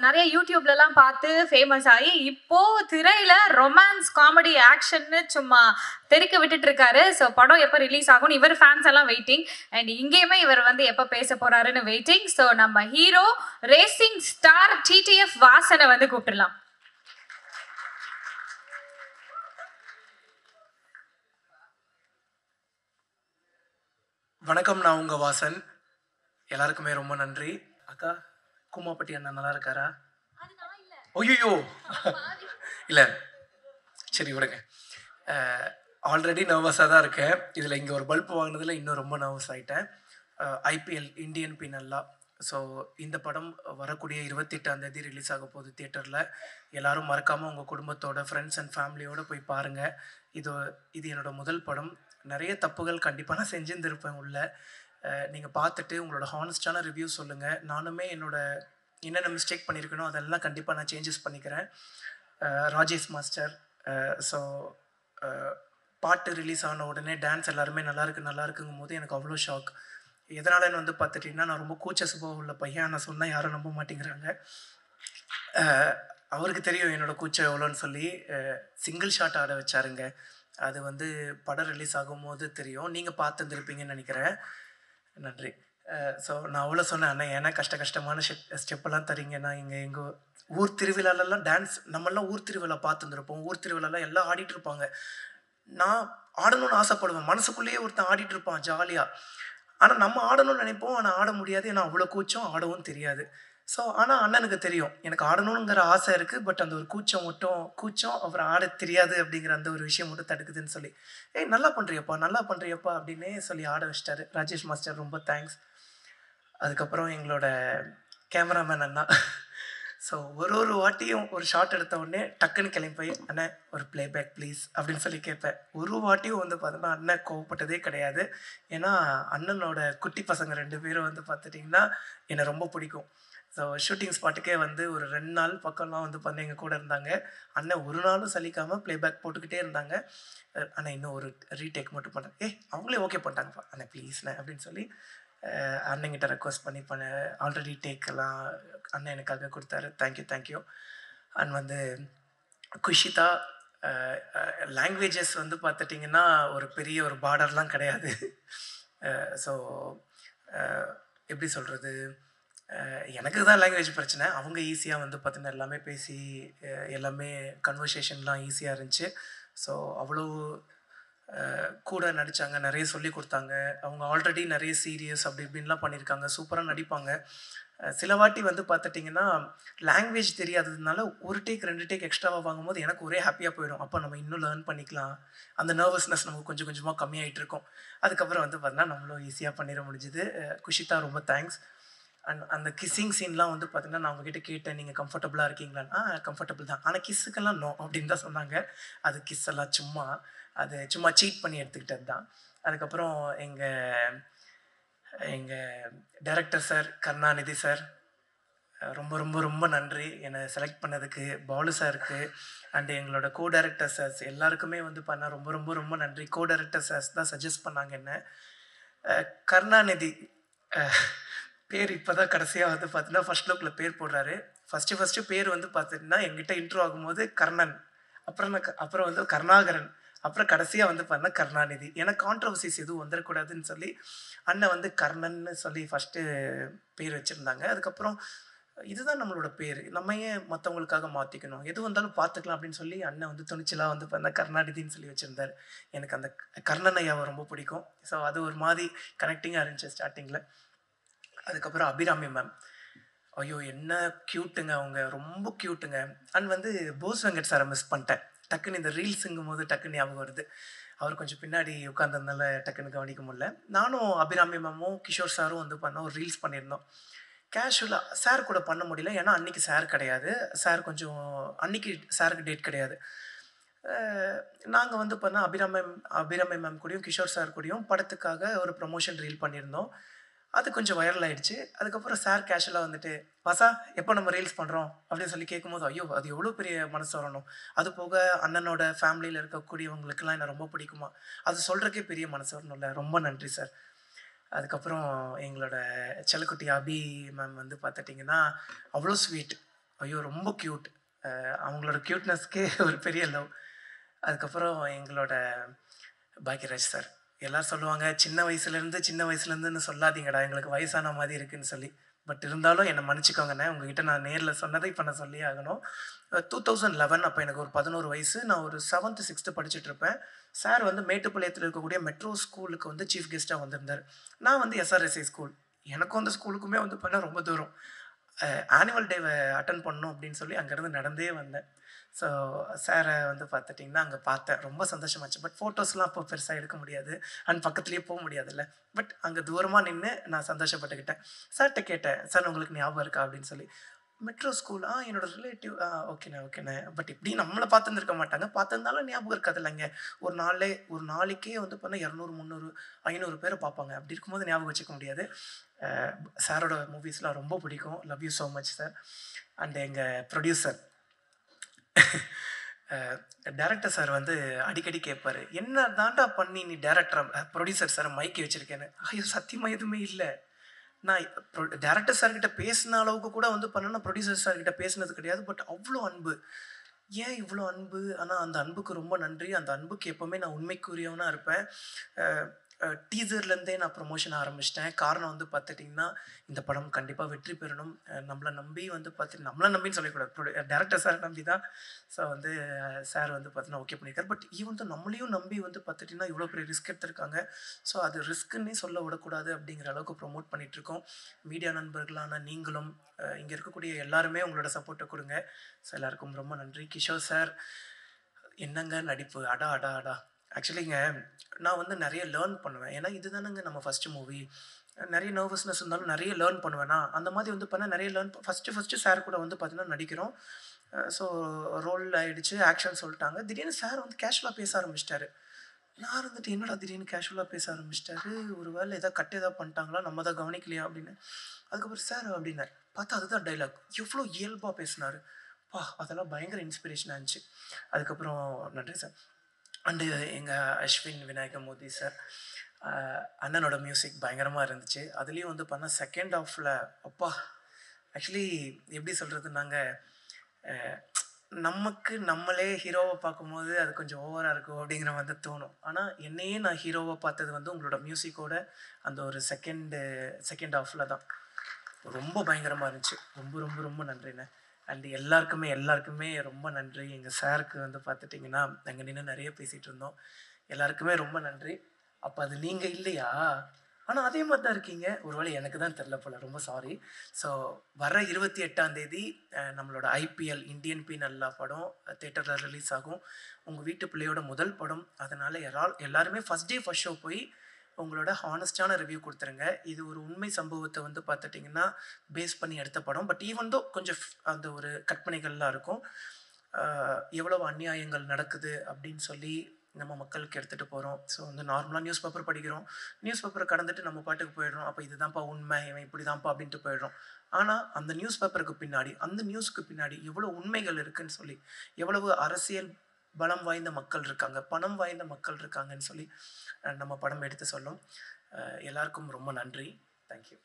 நிறைய யூடியூப்லலாம் பார்த்து ஃபேமஸ் ஆகி இப்போ திரையில ரொமான்ஸ் காமெடி ஆக்ஷன்னு சும்மா தெறிக்க விட்டுட்டு இருக்காரு. ஸோ படம் எப்போ ரிலீஸ் ஆகும் இவர் ஃபேன்ஸ் எல்லாம் வெயிட்டிங். அண்ட் இங்கேயுமே இவர் வந்து எப்போ பேச போறாருன்னு வெயிட்டிங். ஸோ நம்ம ஹீரோ ரேசிங் ஸ்டார் டிடிஎஃப் வாசனை வந்து கூப்பிடலாம். வணக்கம், நான் உங்க வாசன். எல்லாருக்குமே ரொம்ப நன்றி. அக்கா கூமாப்பட்டி அண்ணா நல்லா இருக்காரா? ஐயோ இல்லை, சரி விடுங்க. ஆல்ரெடி நர்வஸாக தான் இருக்கேன். இதில் இங்கே ஒரு பல்ப் வாங்கினதில் இன்னும் ரொம்ப நர்வஸ் ஆகிட்டேன். IPL Indian பின்னல்லா. ஸோ இந்த படம் வரக்கூடிய 28ஆம் தேதி ரிலீஸ் ஆக போகுது தியேட்டரில். எல்லோரும் மறக்காமல் உங்கள் குடும்பத்தோட ஃப்ரெண்ட்ஸ் அண்ட் ஃபேமிலியோடு போய் பாருங்கள். இது என்னோடய முதல் படம். நிறைய தப்புகள் கண்டிப்பாக நான் செஞ்சுருந்துருப்பேன் உள்ள. நீங்கள் பார்த்துட்டு உங்களோட ஹானஸ்டான ரிவ்யூ சொல்லுங்கள். நானுமே என்னென்ன மிஸ்டேக் பண்ணியிருக்கணும் அதெல்லாம் கண்டிப்பாக நான் சேஞ்சஸ் பண்ணிக்கிறேன். ராஜேஷ் மாஸ்டர். ஸோ பாட்டு ரிலீஸ் ஆன உடனே டான்ஸ் எல்லாருமே நல்லா இருக்குங்கும் போது எனக்கு அவ்வளோ ஷாக். எதனாலன்னு வந்து பார்த்துட்டிங்கன்னா, நான் ரொம்ப கூச்ச சுபாவம் உள்ள பையன். நான் சொன்னால் யாரும் நம்ப மாட்டேங்கிறாங்க. அவருக்கு தெரியும் என்னோடய கூச்சம் எவ்வளோன்னு சொல்லி சிங்கிள் ஷாட் ஆட வச்சாருங்க. அது வந்து படம் ரிலீஸ் ஆகும்போது தெரியும். நீங்கள் பார்த்துருந்துருப்பீங்கன்னு நினைக்கிறேன். நன்றி. ஸோ நான் அவ்வளோ சொன்னேன், அண்ணா ஏன்னா கஷ்டமான ஸ்டெப்பெல்லாம் தரீங்க. நான் எங்கள் ஊர் திருவிழாலெல்லாம் டான்ஸ் நம்மளாம் ஊர் திருவிழா பார்த்துருந்துருப்போம். ஊர் திருவிழாலாம் எல்லாம் ஆடிட்டு இருப்பாங்க. நான் ஆடணும்னு ஆசைப்படுவேன். மனசுக்குள்ளேயே ஒருத்தன் ஆடிட்டு இருப்பான் ஜாலியாக. ஆனால் நம்ம ஆடணும்னு நினைப்போம், ஆனால் ஆட முடியாது. ஏன்னா அவ்வளோ கூச்சம், ஆடவும் தெரியாது. ஸோ ஆனால் அண்ணனுக்கு தெரியும் எனக்கு ஆடணுங்கிற ஆசை இருக்குது. பட் அந்த ஒரு கூச்சம் அப்புறம் ஆட தெரியாது அப்படிங்கிற அந்த ஒரு விஷயம் மட்டும் தடுக்குதுன்னு சொல்லி, நல்லா பண்ணுறியப்பா அப்படின்னே சொல்லி ஆட வச்சிட்டாரு ராஜேஷ் மாஸ்டர். ரொம்ப தேங்க்ஸ். அதுக்கப்புறம் எங்களோட கேமராமேன் அண்ணா. ஸோ ஒரு வாட்டியும் ஒரு ஷாட் எடுத்த உடனே டக்குன்னு கிளம்பி போய் அண்ணன் ஒரு ப்ளேபேக் ப்ளீஸ் அப்படின்னு சொல்லி கேட்பேன். ஒரு வாட்டியும் வந்து பார்த்தோன்னா அண்ணன் கோவப்பட்டதே கிடையாது. ஏன்னா அண்ணனோட குட்டி பசங்க 2 பேரும் வந்து பார்த்துட்டிங்கன்னா என்னை ரொம்ப பிடிக்கும். ஸோ ஷூட்டிங் ஸ்பாட்டுக்கே வந்து ஒரு 2 நாள் பக்கம்லாம் வந்து பார்த்தா எங்கள் கூட இருந்தாங்க. அண்ணன் ஒரு நாளும் சலிக்காமல் ப்ளேபேக் போட்டுக்கிட்டே இருந்தாங்க. அண்ணன் இன்னும் ஒரு ரீடேக் மட்டும் பண்ணேன். அவங்களே ஓகே பண்ணிட்டாங்கப்பா அண்ணன் ப்ளீஸ்ண்ணே அப்படின்னு சொல்லி அண்ணங்கிட்ட ரெக்வஸ்ட் பண்ணி ஆல்ரெடி டேக்கெல்லாம் அண்ணன் எனக்காக கொடுத்தாரு. தேங்க்யூ. அண்ட் வந்து குஷிதா. லாங்குவேஜஸ் வந்து பார்த்துட்டிங்கன்னா ஒரு பெரிய ஒரு பார்டர்லாம் கிடையாது. ஸோ எப்படி சொல்கிறது, எனக்கு தான் லாங்குவேஜ் பிரச்சனை. அவங்க ஈஸியாக வந்து பார்த்தீங்கன்னா எல்லாமே பேசி எல்லாமே கன்வர்சேஷன்லாம் ஈஸியாக இருந்துச்சு. ஸோ அவ்வளோ கூட நடித்தாங்க, நிறைய சொல்லி கொடுத்தாங்க. அவங்க ஆல்ரெடி நிறைய சீரியஸ் அப்படி இப்படின்லாம் பண்ணியிருக்காங்க. சூப்பராக நடிப்பாங்க. சில வாட்டி வந்து பார்த்துட்டிங்கன்னா லாங்குவேஜ் தெரியாததுனால ஒரு டேக் 2 டேக் எக்ஸ்ட்ராவாக வாங்கும்போது எனக்கு ஒரே ஹாப்பியாக போயிடும். அப்போ நம்ம இன்னும் லேர்ன் பண்ணிக்கலாம். அந்த நர்வஸ்னஸ் நமக்கு கொஞ்சம் கொஞ்சமாக கம்மியாகிட்டு இருக்கும். அதுக்கப்புறம் வந்து பார்த்தீங்கன்னா நம்மளும் ஈஸியாக பண்ணிட முடிஞ்சுது. குஷிதா ரொம்ப தேங்க்ஸ். அண்ட் அந்த கிஸ்ஸிங் சீன்லாம் வந்து பார்த்தீங்கன்னா நான் உங்ககிட்ட கேட்டேன், நீங்கள் கம்ஃபர்டபுளாக இருக்கீங்களான்னு. கம்ஃபர்டபுள் தான், ஆனால் கிஸ்ஸுக்கெல்லாம் நோ அப்படின்னு தான் சொன்னாங்க. அது கிஸ் எல்லாம் சும்மா சீட் பண்ணி எடுத்துக்கிட்டது தான். அதுக்கப்புறம் எங்கள் டைரக்டர் சார் கருணாநிதி சார் ரொம்ப ரொம்ப ரொம்ப நன்றி என்னை செலக்ட் பண்ணதுக்கு. பாலு சாருக்கு அண்டு எங்களோட கோ டைரக்டர் சார்ஸ் எல்லாருக்குமே வந்து பண்ணால் ரொம்ப ரொம்ப ரொம்ப நன்றி. கோ டைரக்டர் சார்ஸ் தான் சஜஸ்ட் பண்ணாங்க என்ன. கருணாநிதி பேர் இப்போ தான் கடைசியாக வந்து பார்த்தீங்கன்னா ஃபர்ஸ்ட் லுக்கில் பேர் போடுறாரு. ஃபஸ்ட்டு பேர் வந்து பார்த்திங்கன்னா எங்கிட்ட இன்ட்ரோ ஆகும்போது கர்ணன், அப்புறம் வந்து கருணாகரன், அப்புறம் கடைசியாக வந்து பார்த்தீங்கன்னா கருணாநிதி. ஏன்னா கான்ட்ரவர்சிஸ் எதுவும் வந்துடக்கூடாதுன்னு சொல்லி அண்ணன் வந்து கர்ணன்னு சொல்லி ஃபஸ்ட்டு பேர் வச்சுருந்தாங்க. அதுக்கப்புறம் இதுதான் நம்மளோட பேர், நம்ம ஏன் மற்றவங்களுக்காக மாற்றிக்கணும், எது வந்தாலும் பார்த்துக்கலாம் அப்படின்னு சொல்லி அண்ணன் வந்து துணிச்சலாக வந்து பார்த்தா கருணாநிதின்னு சொல்லி வச்சுருந்தார். எனக்கு அந்த கர்ணன் ஐயாவை ரொம்ப பிடிக்கும். ஸோ அது ஒரு மாதிரி கனெக்டிங்காக இருந்துச்சு ஸ்டார்டிங்கில். அதுக்கப்புறம் அபிராமி மேம், ஐயோ என்ன க்யூட்டுங்க, அவங்க ரொம்ப க்யூட்டுங்க. அண்ட் வந்து போஸ் வெங்கட் சாரை மிஸ் பண்ணிட்டேன். டக்குன்னு இந்த ரீல்ஸுங்கும் போது டக்குன்னு ஞாபகம் வருது. அவர் கொஞ்சம் பின்னாடி உட்காந்துருந்தால டக்குன்னு கவனிக்க முடியல. நானும் அபிராமி மேமும் கிஷோர் சாரும் வந்து பண்ணோம், ஒரு ரீல்ஸ் பண்ணியிருந்தோம். கேஷுவலாக சார் கூட பண்ண முடியல, ஏன்னா அன்றைக்கி சார் கிடையாது. அன்றைக்கி சாருக்கு டேட் கிடையாது. நாங்கள் வந்து பண்ணால் அபிராமி மேம் கூடயும் கிஷோர் சார் கூடயும் படத்துக்காக ஒரு ப்ரமோஷன் ரீல் பண்ணியிருந்தோம். அது கொஞ்சம் வைரல் ஆகிடுச்சு. அதுக்கப்புறம் சார் கேஷுவலாக வந்துட்டு வாசா எப்போ நம்ம ரீல்ஸ் பண்ணுறோம் அப்படின்னு சொல்லி கேட்கும்போது ஐயோ அது எவ்வளோ பெரிய மனசு வரணும். அது போக அண்ணனோட ஃபேமிலியில் இருக்கக்கூடியவங்களுக்கெல்லாம் என்ன ரொம்ப பிடிக்குமா, அது சொல்கிறக்கே பெரிய மனசு வரணும்ல. ரொம்ப நன்றி சார். அதுக்கப்புறம் எங்களோட செல்லக்குட்டி அபி மேம் வந்து பார்த்துட்டிங்கன்னா அவ்வளோ ஸ்வீட். ஐயோ! ரொம்ப க்யூட். அவங்களோட க்யூட்னஸ்க்கே ஒரு பெரிய லவ். அதுக்கப்புறம் எங்களோட பாக்யராஜ் சார். எல்லாரும் சொல்லுவாங்க, சின்ன வயசுலேருந்துன்னு சொல்லாதீங்கடா, எங்களுக்கு வயசான மாரி இருக்குன்னு சொல்லி. பட் இருந்தாலும் என்ன மன்னிச்சுக்கோங்கண்ணே. உங்ககிட்ட நான் நேர்ல சொன்னத இப்ப நான் சொல்லியே ஆகணும். 2011 அப்ப எனக்கு ஒரு 11 வயசு. நான் ஒரு 7த், 6த் படிச்சுட்ருப்பேன். சார் வந்து மேட்டுப்பாளையத்தில இருக்கக்கூடிய மெட்ரோ ஸ்கூலுக்கு வந்து சீஃப் கெஸ்ட்டா வந்திருந்தாரு. நான் வந்து எஸ்ஆர்எஸ்ஐ ஸ்கூல். எனக்கும் அந்த ஸ்கூலுக்குமே வந்து பார்த்தா ரொம்ப தூரம். ஆனுவல் டேவ அட்டெண்ட் பண்ணணும் அப்படின்னு சொல்லி அங்கேருந்து நடந்தே வந்தேன். ஸோ சார வந்து பார்த்துட்டிங்கன்னா, அங்க பார்த்தேன். ரொம்ப சந்தோஷமாச்சு. பட் ஃபோட்டோஸ்லாம் அப்போ பெருசா எடுக்க முடியாது. அண்ட் பக்கத்துலயே போ முடியாதுல்ல. பட் அங்க தூரமா நின்னு நான் சந்தோஷப்பட்டுக்கிட்டேன். சார்ட்ட கேட்டேன், "சார் உங்களுக்கு ஞாபகம் இருக்கா?" அப்படின்னு சொல்லி. "மெட்ரோ ஸ்கூல் என்னோட ரிலேட்டிவ். ஓகேண்ணே, ஓகேண்ணே." பட் இப்படி நம்மள பார்த்துருந்துருக்க மாட்டாங்க. பார்த்திருந்தாலும் ஞாபகம் இருக்காதுல்லங்க. ஒரு நாளைக்கே வந்து பார்த்தீங்கன்னா 200, 300, 500 பேர பார்ப்பாங்க. அப்படி இருக்கும்போது ஞாபகம் வச்சுக்க முடியாது. அ சாரோட மூவிஸ்லாம் ரொம்ப பிடிக்கும். Love you so much sir. And எங்க ப்ரொடியூசர் அ டைரக்டர் சார் வந்து அடிக்கடி கேட்பாரு, "என்ன தான்டா பண்ணி நீ ப்ரொடியூசர் சார மைக்கி வச்சிருக்கேன்னு." ஐயோ! சத்தியமா எதுவுமே இல்ல. நான் டைரக்டர் சார் கிட்ட பேசின அளவுக்கு கூட வந்து பண்ணேன்னா, ப்ரொடியூசர் சார் கிட்ட பேசினது கிடையாது. பட் அவ்ளோ அன்பு. ஏன் இவ்ளோ அன்பு? ஆனா அந்த அன்புக்கு ரொம்ப நன்றி. அந்த அன்புக்கு எப்பவுமே நான் உண்மைக்குரியவனா இருப்பேன். அ டீசர்லேருந்தே நான் ப்ரமோஷன் ஆரம்பிச்சுட்டேன். காரணம் வந்து பார்த்துட்டிங்கன்னா, இந்த படம் கண்டிப்பா வெற்றி பெறணும். நம்மள நம்பி வந்து நம்மள நம்பின்னு சொல்லக்கூடாது. டைரக்டர் சார நம்பி தான். ஸோ வந்து சார் வந்து பார்த்தீங்கன்னா, ஓகே பண்ணியிருக்காரு. பட் ஈவன் தோ நம்மளையும் நம்பி வந்து பார்த்துட்டிங்கன்னா, இவ்வளோ பெரிய ரிஸ்க் எடுத்திருக்காங்க. ஸோ அது ரிஸ்க்குன்னே சொல்ல விடக்கூடாது அப்படிங்கிற அளவுக்கு ப்ரமோட் பண்ணிட்டுருக்கோம். மீடியா நண்பர்களான நீங்களும், இங்க இருக்கக்கூடிய எல்லாருமே உங்களோட சப்போர்ட்ட குடுங்க. ஸோ எல்லாருக்கும் ரொம்ப நன்றி. கிஷோர் சார், என்னங்க நடிப்பு! அடா! அடா! அடா! ஆக்சுவலிங்க நான் வந்து நெறைய லேர்ன் பண்ணுவேன். ஏன்னா இதுதானங்க நம்ம ஃபர்ஸ்ட்டு மூவி. நெறைய நர்வஸ்னஸ் இருந்தாலும் நெறைய லேர்ன் பண்ணுவேனா, அந்த மாதிரி வந்து பண்ணா நெறைய லேர்ன் ஃபர்ஸ்ட்டு சார் கூட வந்து பார்த்தீங்கன்னா நடிக்கிறோம். ஸோ ரோல் ஆயிடுச்சு. ஆக்ஷன் சொல்ட்டாங்க. திடீர்னு சார் வந்து கேஷுவலா பேச ஆரம்பிச்சுட்டாரு. நான் இருந்துட்டு என்னடா திடீர்னு கேஷுவலா பேச ஆரம்பிச்சுட்டாரு. ஒரு வேள கட் ஏதாவது பண்ணிட்டாங்களா? நம்ம தான் கவனிக்கலையா? அப்படின்னு. அதுக்கப்புறம் சார் அப்படின்னாரு. பார்த்தா அதுதான் டயலாக். எவ்ளோ இயல்பா பேசினாரு. அதெல்லாம் பயங்கர இன்ஸ்பிரேஷனா இருந்துச்சு. அதுக்கப்புறம் நன்றி சார். அண்டு எங்க அஸ்வின் விநாயகமூர்த்தி சார். அ அண்ணனோட மியூசிக் பயங்கரமா இருந்துச்சு. அதுலயும் வந்து பண்ணா செகண்ட் ஹாஃப்ல அப்பா! ஆக்சுவலி எப்படி சொல்றதுன்னாங்க, அ நமக்கு நம்மளே ஹீரோவா பார்க்கும்போது அது கொஞ்சம் ஓவரா இருக்கும் அப்படிங்கிற மாரி தான் தோணும். ஆனா என்னையே நான் ஹீரோவா பார்த்தது வந்து உங்களோட மியூசிக்கோட அந்த ஒரு செகண்ட் ஹாஃப்ல தான். ரொம்ப பயங்கரமா இருந்துச்சு. ரொம்ப ரொம்ப ரொம்ப நன்றிண்ணே. அண்ட் எல்லாருக்குமே ரொம்ப நன்றி. எங்க சாருக்கு வந்து பார்த்துட்டீங்கன்னா, அங்க நின்னு நெறைய பேசிட்டு இருந்தோம். எல்லாருக்குமே ரொம்ப நன்றி. அப்ப அது நீங்க இல்லையா? ஆனா அதே மாரி தான் இருக்கீங்க. ஒரு வேளை எனக்கு தான் தெரியல போல. ரொம்ப சாரி. ஸோ வர்ற 28ஆம் தேதி நம்மளோட ஐபிஎல் இந்தியன் பீனல் லா படம் தியேட்டர்ல ரிலீஸ் ஆகும். உங்க வீட்டு பிள்ளையோட முதல் படம். அதனால எல்லாருமே ஃபர்ஸ்ட் டே ஃபர்ஸ்ட் ஷோ போய் உங்களோட ஹானஸ்ட்டான ரிவ்யூ குடுத்துருங்க. இது ஒரு உண்மை சம்பவத்த வந்து பார்த்துட்டீங்கன்னா, பேஸ் பண்ணி எடுத்த படம். பட் ஈவன் தோ கொஞ்சம் அந்த ஒரு கற்பனைகள்லாம் இருக்கும். அ எவ்வளவு அநியாயங்கள் நடக்குது அப்படின்னு சொல்லி நம்ம மக்களுக்கு எடுத்துட்டு போறோம். ஸோ வந்து நார்மலா நியூஸ் பேப்பர் படிக்கிறோம். நியூஸ் பேப்பர கடந்துட்டு நம்ம பாட்டுக்கு போயிடுறோம். அப்ப இதுதான்ப்பா உண்மை, இவன் இப்படிதான்ப்பா அப்படின்ட்டு போயிடுறோம். ஆனா அந்த நியூஸ் பேப்பருக்கு பின்னாடி, அந்த நியூஸ்க்கு பின்னாடி எவ்வளவு உண்மைகள் இருக்குன்னு சொல்லி, எவ்வளவு அரசியல் பலம் வாய்ந்த மக்கள் இருக்காங்க, பணம் வாய்ந்த மக்கள் இருக்காங்கன்னு சொல்லி நம்ம படம் எடுத்து சொல்லும். எல்லாருக்கும் ரொம்ப நன்றி. Thank you.